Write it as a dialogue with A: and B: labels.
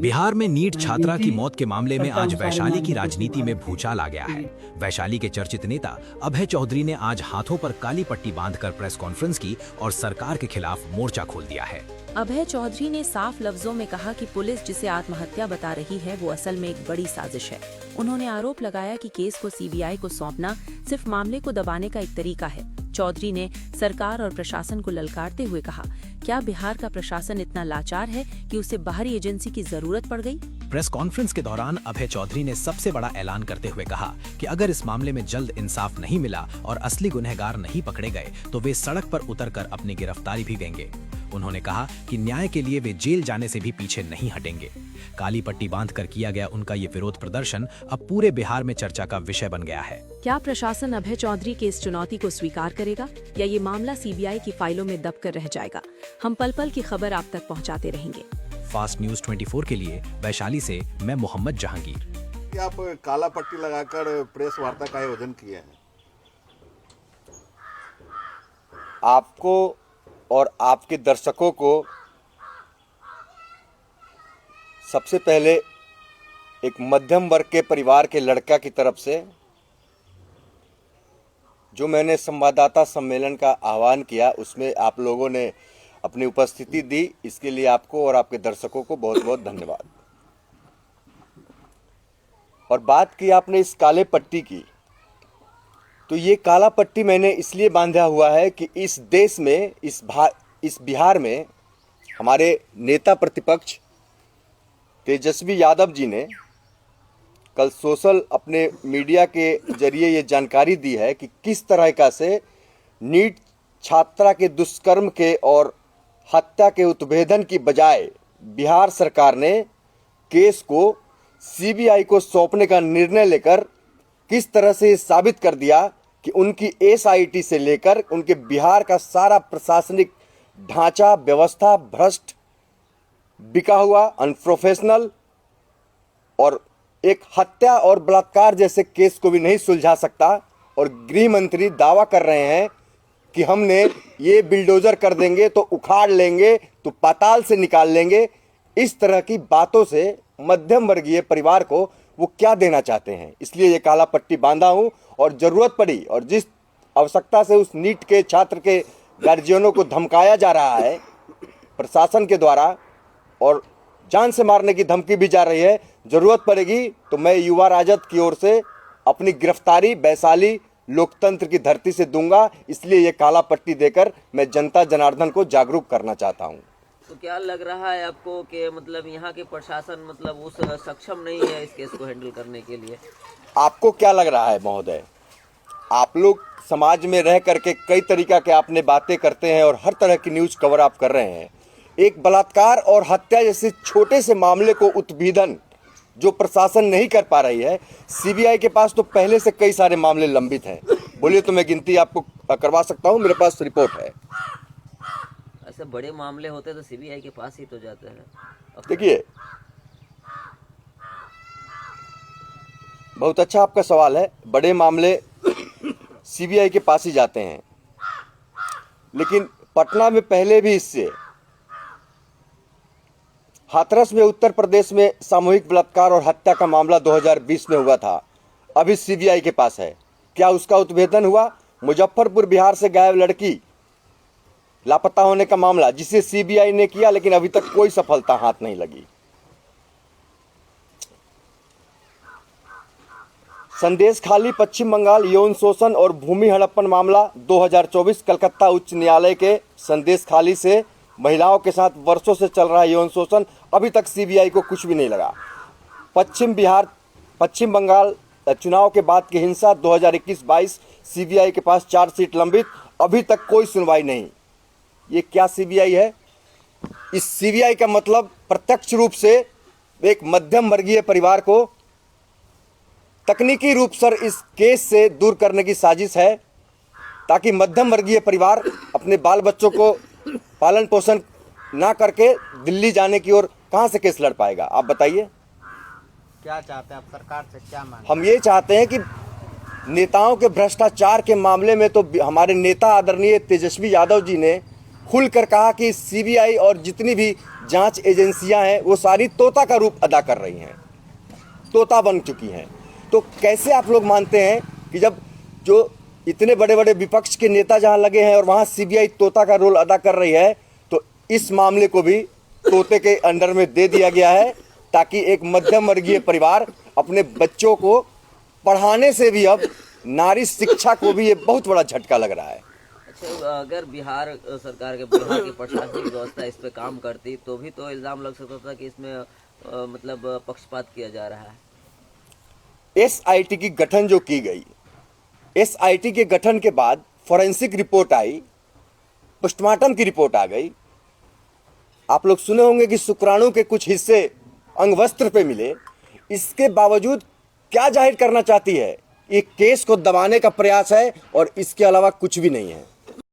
A: बिहार में नीट छात्रा की मौत के मामले में आज वैशाली की राजनीति में भूचाल आ गया है। वैशाली के चर्चित नेता अभय चौधरी ने आज हाथों पर काली पट्टी बांधकर प्रेस कॉन्फ्रेंस की और सरकार के खिलाफ मोर्चा खोल दिया है।
B: अभय चौधरी ने साफ लफ्जों में कहा कि पुलिस जिसे आत्महत्या बता रही है वो असल में एक बड़ी साजिश है। उन्होंने आरोप लगाया कि केस को सीबीआई को सौंपना सिर्फ मामले को दबाने का एक तरीका है। चौधरी ने सरकार और प्रशासन को ललकारते हुए कहा, क्या बिहार का प्रशासन इतना लाचार है कि उसे बाहरी एजेंसी की जरूरत पड़ गई?
A: प्रेस कॉन्फ्रेंस के दौरान अभय चौधरी ने सबसे बड़ा ऐलान करते हुए कहा कि अगर इस मामले में जल्द इंसाफ नहीं मिला और असली गुनहगार नहीं पकड़े गए तो वे सड़क पर उतरकर अपनी गिरफ्तारी भी देंगे। उन्होंने कहा कि न्याय के लिए वे जेल जाने से भी पीछे नहीं हटेंगे। काली पट्टी बांधकर किया गया उनका ये विरोध प्रदर्शन अब पूरे बिहार में चर्चा का विषय बन गया है।
B: क्या प्रशासन अभय चौधरी की इस चुनौती को स्वीकार करेगा या ये मामला सीबीआई की फाइलों में दबकर रह जाएगा? हम पल पल की खबर आप तक पहुंचाते रहेंगे।
A: फास्ट न्यूज 24 के लिए वैशाली से मैं मोहम्मद जहांगीर।
C: आप काला पट्टी लगाकर प्रेस वार्ता का आयोजन किए हैं,
D: आपको और आपके दर्शकों को सबसे पहले एक मध्यम वर्ग के परिवार के लड़का की तरफ से जो मैंने संवाददाता सम्मेलन का आह्वान किया उसमें आप लोगों ने अपनी उपस्थिति दी, इसके लिए आपको और आपके दर्शकों को बहुत बहुत धन्यवाद। और बात की आपने इस काले पट्टी की, तो ये काला पट्टी मैंने इसलिए बांधा हुआ है कि इस देश में इस बिहार में हमारे नेता प्रतिपक्ष तेजस्वी यादव जी ने कल सोशल अपने मीडिया के जरिए ये जानकारी दी है कि किस तरह का से नीट छात्रा के दुष्कर्म के और हत्या के उत्भेदन की बजाय बिहार सरकार ने केस को सीबीआई को सौंपने का निर्णय लेकर किस तरह से साबित कर दिया कि उनकी एसआईटी से लेकर उनके बिहार का सारा प्रशासनिक ढांचा व्यवस्था भ्रष्ट, बिका हुआ, अनप्रोफेशनल और एक हत्या और बलात्कार जैसे केस को भी नहीं सुलझा सकता। और गृह मंत्री दावा कर रहे हैं कि हमने ये बिल्डोजर कर देंगे तो उखाड़ लेंगे तो पाताल से निकाल लेंगे। इस तरह की बातों से मध्यम वर्गीय परिवार को वो क्या देना चाहते हैं, इसलिए ये काला पट्टी बांधा हूं। और जरूरत पड़ी और जिस आवश्यकता से उस नीट के छात्र के गार्जियनों को धमकाया जा रहा है प्रशासन के द्वारा और जान से मारने की धमकी भी जा रही है, जरूरत पड़ेगी तो मैं युवा राजद की ओर से अपनी गिरफ्तारी वैशाली लोकतंत्र की धरती से दूंगा। इसलिए ये काला पट्टी देकर मैं जनता जनार्दन को जागरूक करना चाहता हूं।
E: तो क्या लग रहा है आपको कि मतलब यहाँ के प्रशासन मतलब उस सक्षम नहीं है इस केस को हैंडल करने के लिए?
D: आपको क्या लग रहा है महोदय? आप लोग समाज में रह करके कई तरीका के आपने बातें करते हैं और हर तरह की न्यूज़ कवर आप कर रहे हैं। एक बलात्कार और हत्या जैसे छोटे से मामले को उत्भेदन जो प्रशासन नहीं कर पा रही है, सीबीआई के पास तो पहले से कई सारे मामले लंबित हैं। बोलिए तो मैं गिनती आपको करवा सकता हूं, मेरे पास रिपोर्ट है।
E: ऐसे बड़े मामले होते तो सीबीआई के पास ही तो जाते हैं।
D: देखिए, बहुत अच्छा आपका सवाल है। बड़े मामले सीबीआई के पास ही जाते हैं, लेकिन पटना में पहले भी इससे हाथरस में उत्तर प्रदेश में सामूहिक बलात्कार और हत्या का मामला 2020 में हुआ था, अभी सीबीआई के पास है। क्या उसका उत्भेदन हुआ? मुजफ्फरपुर बिहार से गायब लड़की लापता होने का मामला जिसे सीबीआई ने किया, लेकिन अभी तक कोई सफलता हाथ नहीं लगी। संदेश खाली पश्चिम बंगाल यौन शोषण और भूमि हड़प्पन मामला 2024 कलकत्ता उच्च न्यायालय के संदेश खाली से महिलाओं के साथ वर्षों से चल रहा यौन शोषण, अभी तक सीबीआई को कुछ भी नहीं लगा। पश्चिम बंगाल चुनाव के बाद की हिंसा 2021-22 सीबीआई के पास चार्जशीट लंबित, अभी तक कोई सुनवाई नहीं। ये क्या सीबीआई है? इस सीबीआई का मतलब प्रत्यक्ष रूप से एक मध्यम वर्गीय परिवार को तकनीकी रूप से इस केस से दूर करने की साजिश है, ताकि मध्यम वर्गीय परिवार अपने बाल बच्चों को पालन पोषण ना करके दिल्ली जाने की ओर कहां से केस लड़ पाएगा? आप बताइए।
F: क्या चाहते हैं आप सरकार से, क्या मांग?
D: हम ये चाहते हैं कि नेताओं के भ्रष्टाचार के मामले में तो हमारे नेता आदरणीय तेजस्वी यादव जी ने खुलकर कहा कि सीबीआई और जितनी भी जांच एजेंसियां हैं वो सारी तोता का रूप अदा कर रही हैं, तोता बन चुकी हैं। तो कैसे आप लोग मानते हैं कि जब जो इतने बड़े बड़े विपक्ष के नेता जहां लगे हैं और वहां सीबीआई तोता का रोल अदा कर रही है, तो इस मामले को भी तोते के अंडर में दे दिया गया है, ताकि एक मध्यम वर्गीय परिवार अपने बच्चों को पढ़ाने से भी अब नारी शिक्षा को भी ये बहुत बड़ा झटका लग रहा है।
E: अच्छा, अगर बिहार सरकार के बिहार की प्रशासनिक व्यवस्था इस पे काम करती तो भी तो इल्जाम लग सकता था कि इसमें मतलब पक्षपात किया जा रहा है।
D: एसआईटी की गठन जो की गई, एसआईटी के गठन के बाद फॉरेंसिक रिपोर्ट आई, पोस्टमार्टम की रिपोर्ट आ गई। आप लोग सुने होंगे कि शुक्राणु के कुछ हिस्से अंगवस्त्र पे मिले। इसके बावजूद क्या जाहिर करना चाहती है? ये केस को दबाने का प्रयास है और इसके अलावा कुछ भी नहीं है।